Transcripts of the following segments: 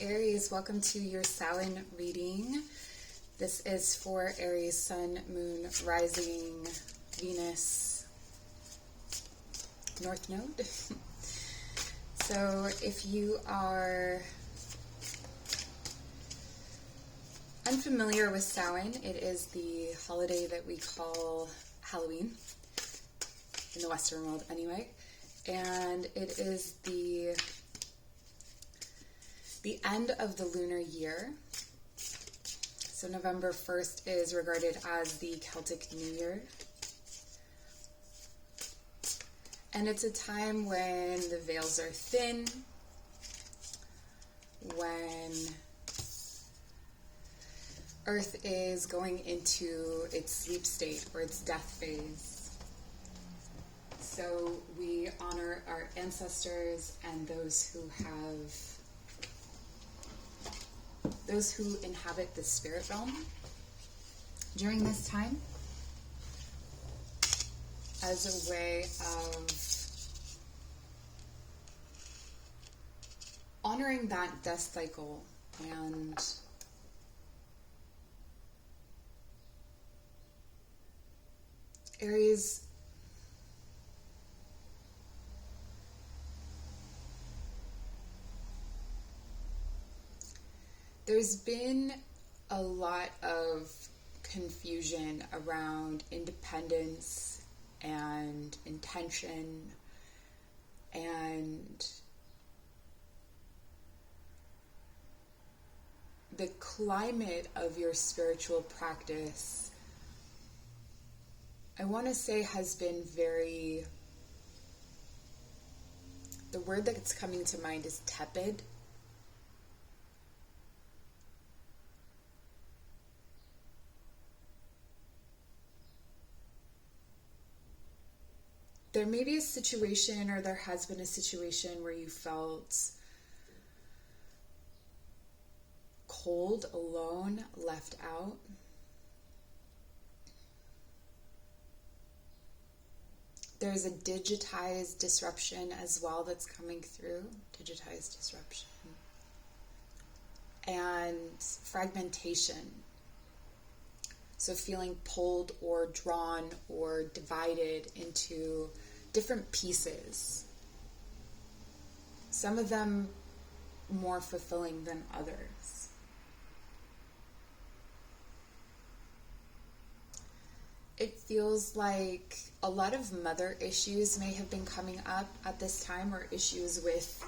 Aries, welcome to your Samhain reading. This is for Aries, Sun, Moon, Rising, Venus, North Node. So if you are unfamiliar with Samhain, it is the holiday that we call Halloween, in the Western world anyway. And it is the end of the lunar year. So November 1st is regarded as the Celtic New Year. And it's a time when the veils are thin, when Earth is going into its sleep state or its death phase. So we honor our ancestors and those who inhabit the spirit realm during this time, as a way of honoring that death cycle and Aries. There's been a lot of confusion around independence and intention and the climate of your spiritual practice, I want to say, has been very, the word that's coming to mind is tepid. There may be a situation, or there has been a situation, where you felt cold, alone, left out. There's a digitized disruption as well that's coming through. Digitized disruption. And fragmentation. So feeling pulled or drawn or divided into different pieces. Some of them more fulfilling than others. It feels like a lot of mother issues may have been coming up at this time, or issues with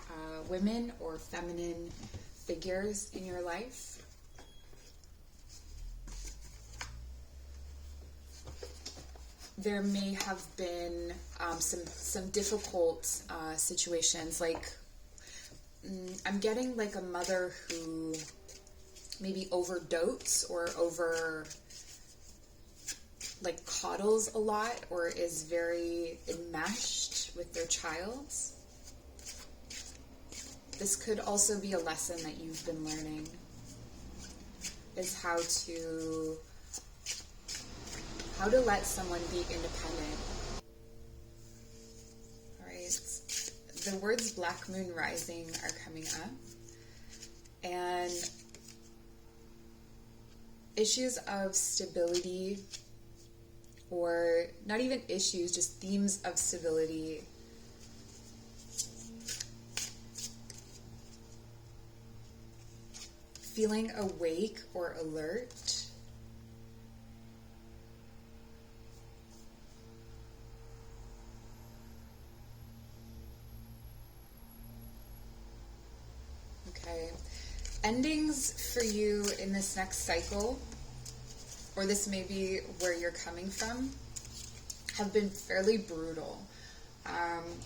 women or feminine figures in your life. There may have been some difficult situations, like I'm getting like a mother who maybe overdotes or like coddles a lot, or is very enmeshed with their child. This could also be a lesson that you've been learning, is how to let someone be independent. All right, the words Black Moon Rising are coming up, and issues of stability, or not even issues, just themes of stability. Feeling awake or alert. Okay. Endings for you in this next cycle, or this may be where you're coming from, have been fairly brutal.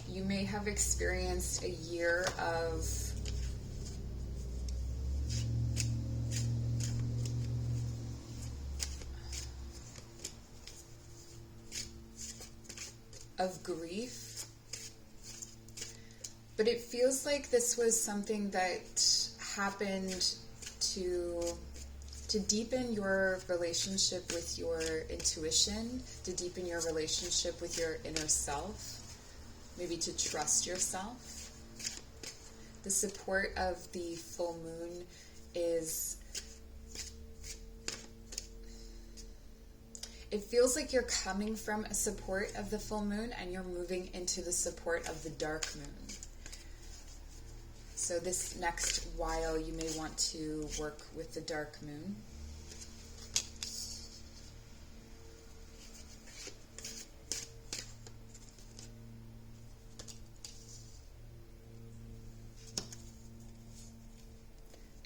You may have experienced a year of grief, but it feels like this was something that happened to deepen your relationship with your intuition, to deepen your relationship with your inner self, maybe to trust yourself. The support of the full moon it feels like you're coming from a support of the full moon and you're moving into the support of the dark moon. So this next while you may want to work with the dark moon.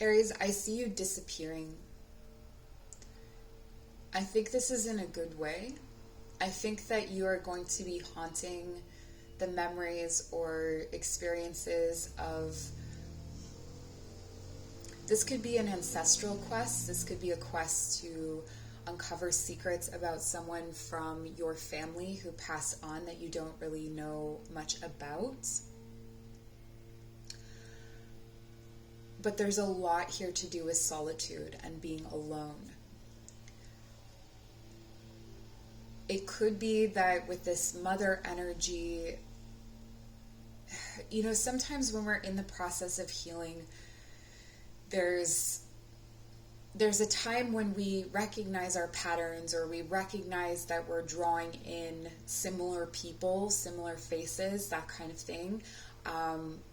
Aries, I see you disappearing. I think this is in a good way. I think that you are going to be haunting the memories or experiences of... This could be an ancestral quest. This could be a quest to uncover secrets about someone from your family who passed on that you don't really know much about. But there's a lot here to do with solitude and being alone. It could be that with this mother energy, you know, sometimes when we're in the process of healing, there's a time when we recognize our patterns, or we recognize that we're drawing in similar people, similar faces, that kind of thing.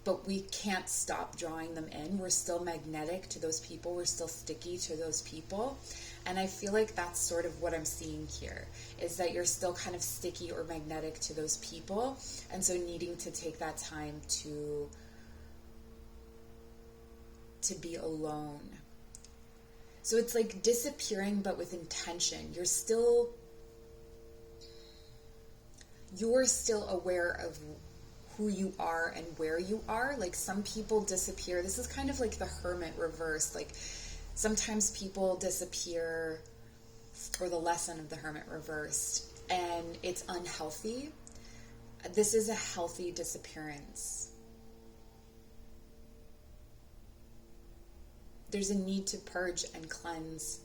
But we can't stop drawing them in. We're still magnetic to those people. We're still sticky to those people. And I feel like that's sort of what I'm seeing here, is that you're still kind of sticky or magnetic to those people. And so needing to take that time to be alone. So it's like disappearing, but with intention. You're still aware of who you are and where you are. Like, some people disappear. This is kind of like the hermit reverse. Like, sometimes people disappear, or the lesson of the hermit reversed, and it's unhealthy. This is a healthy disappearance. There's a need to purge and cleanse.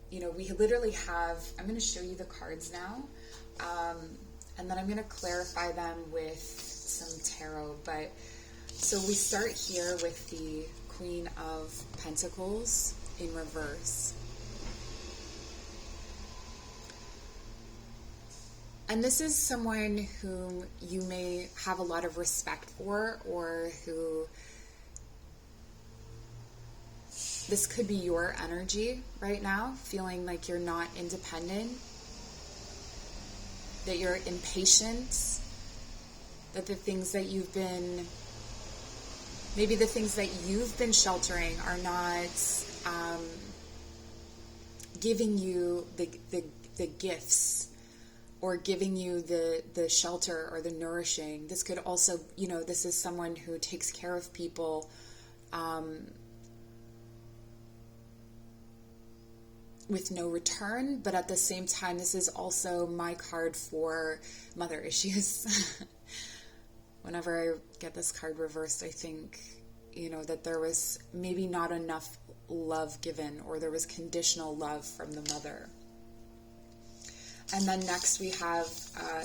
You know, we literally have... I'm going to show you the cards now. And then I'm going to clarify them with some tarot. But so we start here with the Queen of Pentacles in reverse. And this is someone whom you may have a lot of respect for, or who... This could be your energy right now, feeling like you're not independent, that you're impatient, that the things that you've been, maybe the things that you've been sheltering are not giving you the gifts, or giving you the shelter or the nourishing. This could also, you know, this is someone who takes care of people with no return, but at the same time, this is also my card for mother issues. Whenever I get this card reversed, I think, you know, that there was maybe not enough love given, or there was conditional love from the mother. And then next we have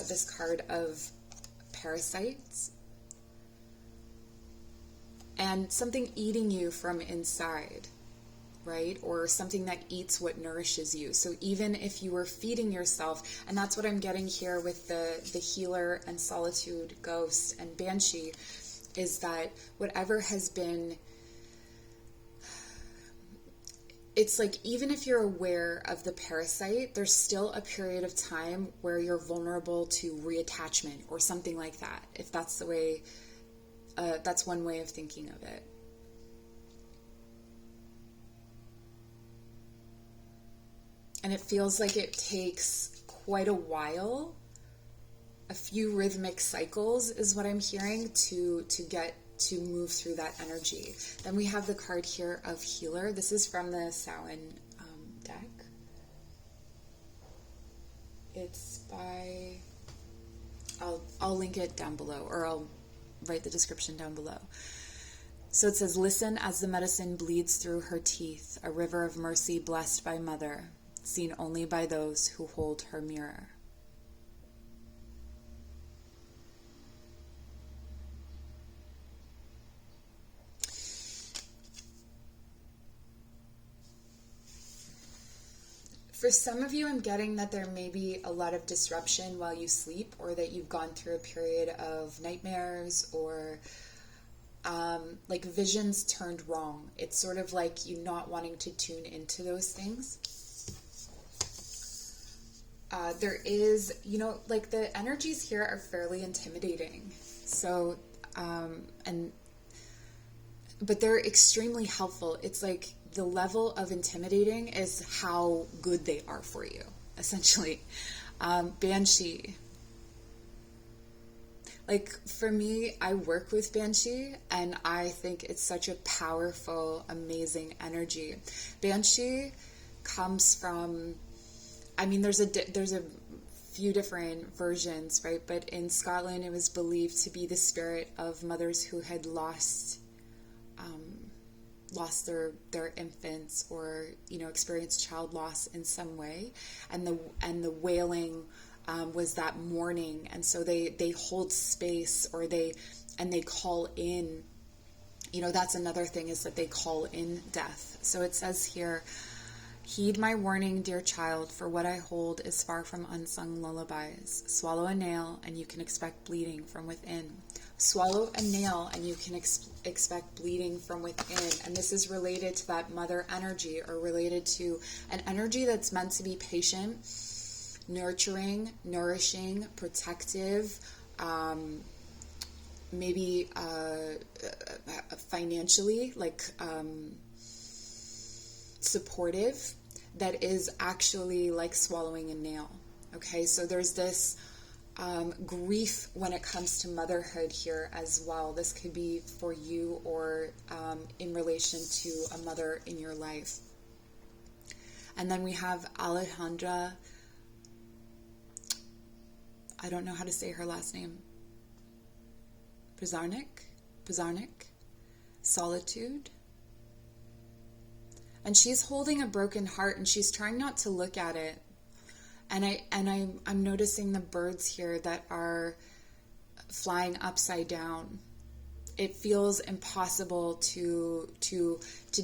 this card of parasites, and something eating you from inside, right? Or something that eats what nourishes you. So even if you were feeding yourself, and that's what I'm getting here with the healer and solitude ghost and banshee, is that whatever has been, it's like, even if you're aware of the parasite, there's still a period of time where you're vulnerable to reattachment or something like that. If that's the way, that's one way of thinking of it. And it feels like it takes quite a while, a few rhythmic cycles is what I'm hearing, to move through that energy. Then we have the card here of healer. This is from the Samhain deck. It's by, I'll link it down below, or I'll write the description down below. So it says, listen as the medicine bleeds through her teeth, a river of mercy blessed by mother, seen only by those who hold her mirror. For some of you, I'm getting that there may be a lot of disruption while you sleep, or that you've gone through a period of nightmares, or like visions turned wrong. It's sort of like you not wanting to tune into those things. There is, like the energies here are fairly intimidating. So, but they're extremely helpful. It's like the level of intimidating is how good they are for you, essentially. Banshee. Like for me, I work with Banshee and I think it's such a powerful, amazing energy. Banshee comes from, there's a few different versions, right? But in Scotland, it was believed to be the spirit of mothers who had lost their infants, or experienced child loss in some way, and the wailing was that mourning, and so they hold space, or they call in. That's another thing, is that they call in death. So it says here, heed my warning, dear child, for what I hold is far from unsung lullabies. Swallow a nail and you can expect bleeding from within. Swallow a nail and you can expect bleeding from within. And this is related to that mother energy, or related to an energy that's meant to be patient, nurturing, nourishing, protective, maybe financially, like supportive, that is actually like swallowing a nail. Okay, so there's this grief when it comes to motherhood here as well. This could be for you, or in relation to a mother in your life. And then we have Alejandra. I don't know how to say her last name. Pizarnik. Solitude. And she's holding a broken heart, and she's trying not to look at it. And I'm noticing the birds here that are flying upside down. It feels impossible to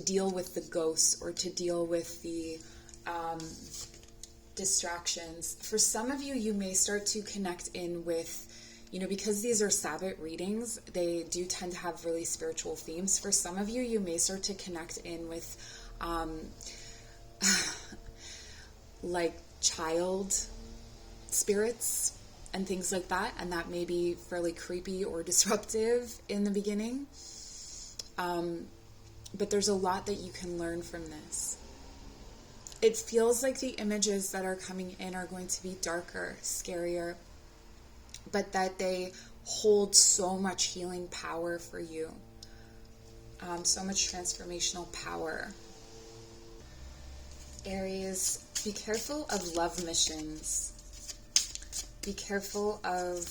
deal with the ghosts, or to deal with the distractions. For some of you, you may start to connect in with, because these are Sabbath readings, they do tend to have really spiritual themes. For some of you, you may start to connect in with like child spirits and things like that, and that may be fairly creepy or disruptive in the beginning, but there's a lot that you can learn from this. It feels like the images that are coming in are going to be darker, scarier, but that they hold so much healing power for you, so much transformational power. Aries, be careful of love missions. Be careful of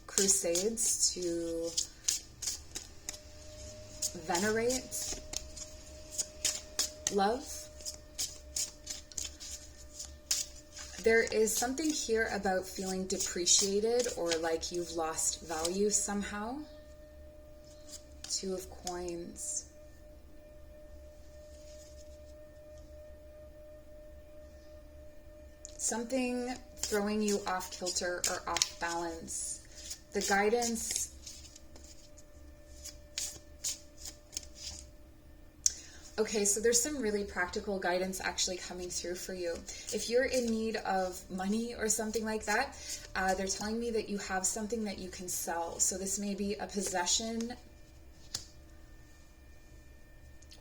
crusades to venerate love. There is something here about feeling depreciated, or like you've lost value somehow. Two of Coins. Something throwing you off kilter or off balance. The guidance. Okay, so there's some really practical guidance actually coming through for you. If you're in need of money or something like that, they're telling me that you have something that you can sell. So this may be a possession,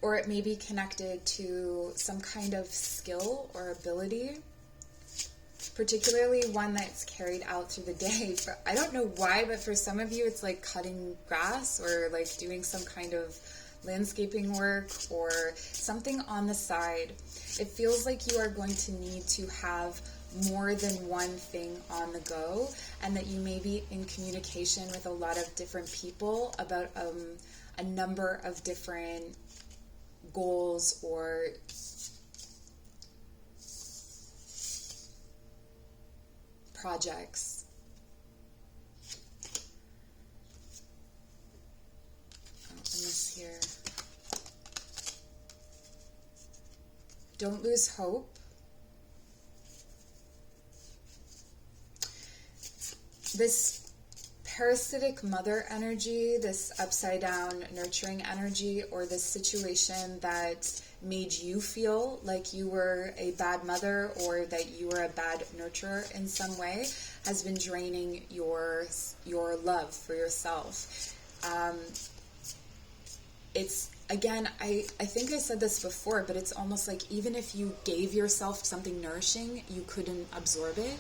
or it may be connected to some kind of skill or ability, particularly one that's carried out through the day. I don't know why, but for some of you, it's like cutting grass, or like doing some kind of landscaping work, or something on the side. It feels like you are going to need to have more than one thing on the go, and that you may be in communication with a lot of different people about a number of different goals or projects. Oh, and this here. Don't lose hope. this parasitic mother energy, this upside down nurturing energy, or this situation that made you feel like you were a bad mother or that you were a bad nurturer in some way, has been draining your love for yourself. It's, again, I think I said this before, but it's almost like even if you gave yourself something nourishing, you couldn't absorb it.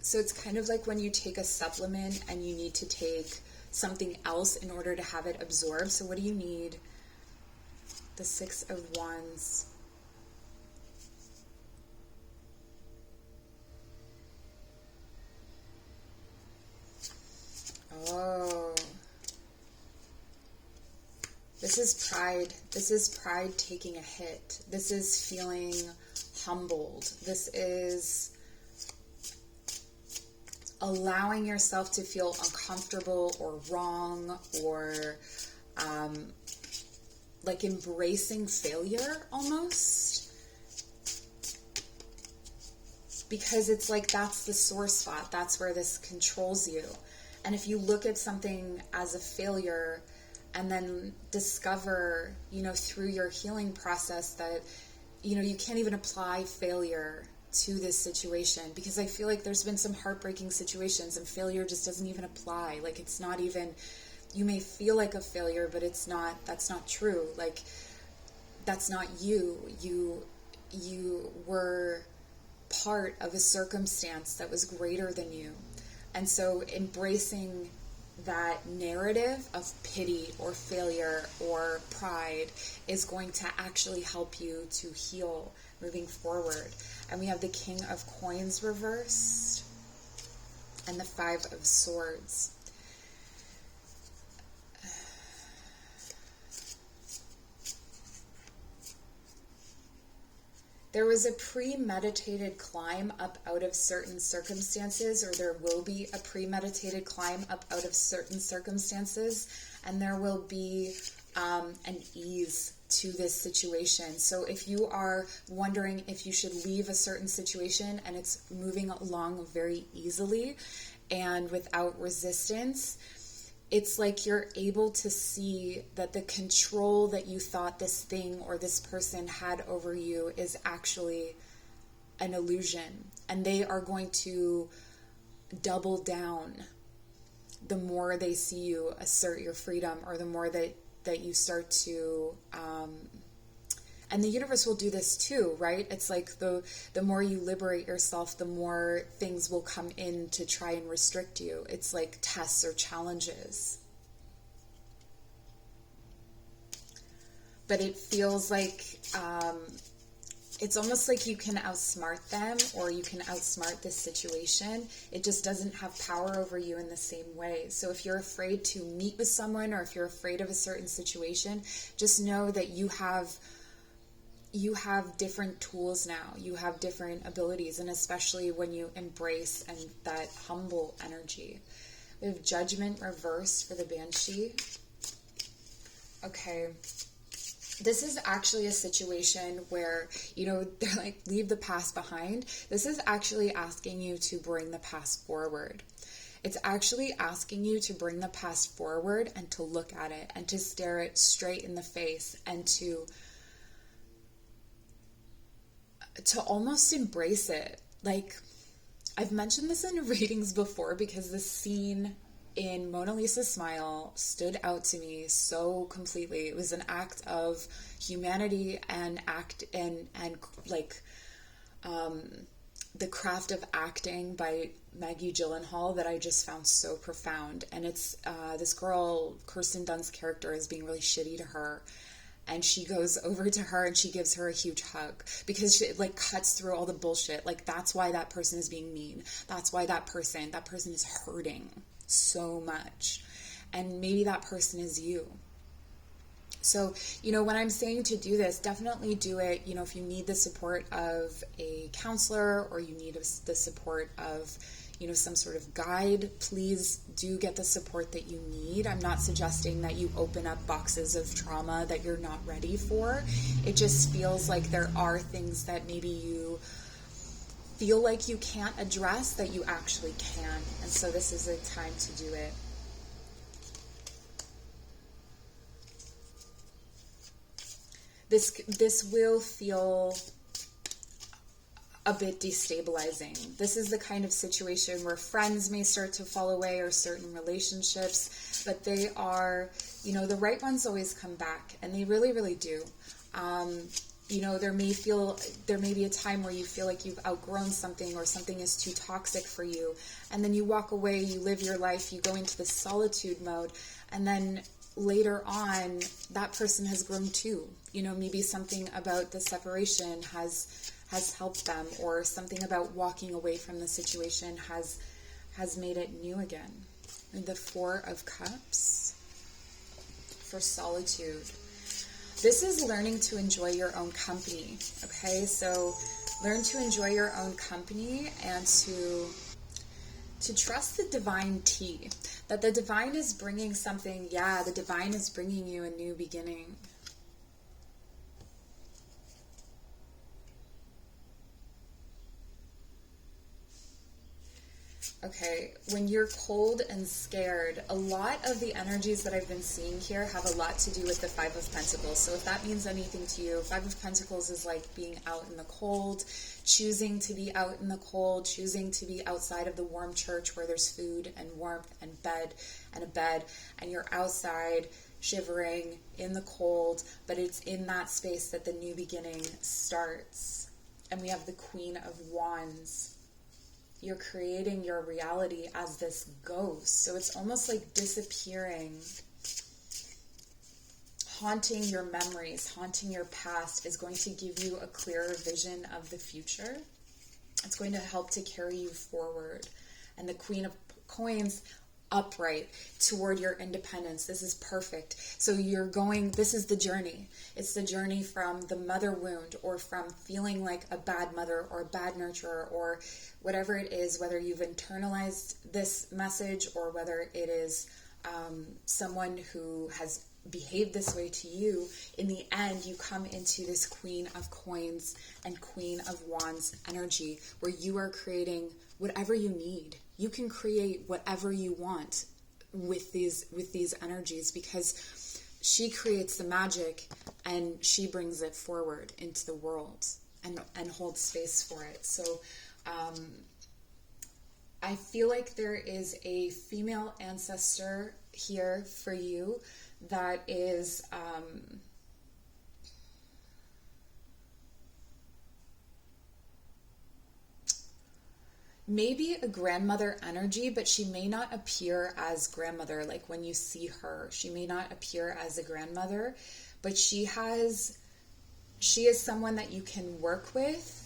So it's kind of like when you take a supplement and you need to take something else in order to have it absorbed. So what do you need? The Six of Wands. Oh. This is pride. This is pride taking a hit. This is feeling humbled. This is allowing yourself to feel uncomfortable or wrong, or like embracing failure almost, because it's like that's the sore spot. That's where this controls you. And if you look at something as a failure and then discover, through your healing process that, you can't even apply failure to this situation, because I feel like there's been some heartbreaking situations and failure just doesn't even apply. Like, it's not even, you may feel like a failure, but that's not true. Like, that's not you. You were part of a circumstance that was greater than you. And so embracing that narrative of pity or failure or pride is going to actually help you to heal moving forward. And we have the King of Coins reversed and the Five of Swords. There was a premeditated climb up out of certain circumstances, or there will be a premeditated climb up out of certain circumstances, and there will be an ease to this situation. So if you are wondering if you should leave a certain situation and it's moving along very easily and without resistance, it's like you're able to see that the control that you thought this thing or this person had over you is actually an illusion. And they are going to double down the more they see you assert your freedom, or the more that you start to... and the universe will do this too, right? It's like the more you liberate yourself, the more things will come in to try and restrict you. It's like tests or challenges. But it feels like it's almost like you can outsmart them, or you can outsmart this situation. It just doesn't have power over you in the same way. So if you're afraid to meet with someone, or if you're afraid of a certain situation, just know that you have different tools now. You have different abilities, and especially when you embrace and that humble energy. We have Judgment reversed for the Banshee. Okay. This is actually a situation where, they're like, leave the past behind. This is actually asking you to bring the past forward. It's actually asking you to bring the past forward and to look at it and to stare it straight in the face and to almost embrace it. Like, I've mentioned this in readings before, because the scene in Mona Lisa's Smile stood out to me so completely. It was an act of humanity and the craft of acting by Maggie Gyllenhaal that I just found so profound. And it's this girl, Kirsten Dunst's character, is being really shitty to her. And she goes over to her and she gives her a huge hug, because she cuts through all the bullshit. Like, that's why that person is being mean. That's why that person is hurting so much. And maybe that person is you. So, when I'm saying to do this, definitely do it. If you need the support of a counselor, or you need the support of, some sort of guide, please do get the support that you need. I'm not suggesting that you open up boxes of trauma that you're not ready for. It just feels like there are things that maybe you feel like you can't address, that you actually can. And so this is a time to do it. This will feel a bit destabilizing. This is the kind of situation where friends may start to fall away, or certain relationships, but they are, the right ones always come back, and they really, really do. There may be a time where you feel like you've outgrown something, or something is too toxic for you, and then you walk away, you live your life, you go into this solitude mode, and then later on, that person has grown too. Maybe something about the separation has helped them, or something about walking away from the situation has made it new again. And the Four of Cups for solitude. This is learning to enjoy your own company, okay? So learn to enjoy your own company, and to trust the divine tea, that the divine is bringing something. The divine is bringing you a new beginning. Okay, when you're cold and scared, a lot of the energies that I've been seeing here have a lot to do with the Five of Pentacles. So if that means anything to you, Five of Pentacles is like being out in the cold, choosing to be out in the cold, choosing to be outside of the warm church where there's food and warmth and a bed, and you're outside shivering in the cold, but it's in that space that the new beginning starts. And we have the Queen of Wands. You're creating your reality as this ghost. So it's almost like disappearing. Haunting your memories, haunting your past is going to give you a clearer vision of the future. It's going to help to carry you forward. And the Queen of Coins, upright toward your independence. This is perfect. So this is the journey. It's the journey from the mother wound, or from feeling like a bad mother or a bad nurturer, or whatever it is, whether you've internalized this message, or whether it is someone who has behaved this way to you. In the end, you come into this Queen of Coins and Queen of Wands energy, where you are creating whatever you need. You can create whatever you want with these energies, because she creates the magic and she brings it forward into the world and holds space for it. So I feel like there is a female ancestor here for you that is maybe a grandmother energy, but she may not appear as grandmother. Like when you see her, she may not appear as a grandmother, but she is someone that you can work with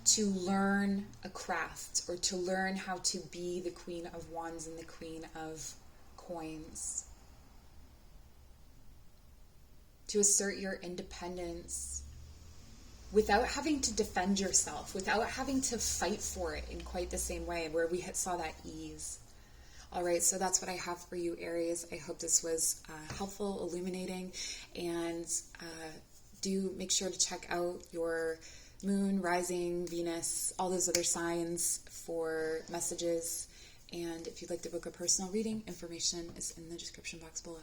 to learn a craft, or to learn how to be the Queen of Wands and the Queen of Coins. To assert your independence without having to defend yourself, without having to fight for it in quite the same way, where we saw that ease. All right, so that's what I have for you, Aries. I hope this was helpful, illuminating, and do make sure to check out your moon, rising, Venus, all those other signs for messages. And if you'd like to book a personal reading, information is in the description box below.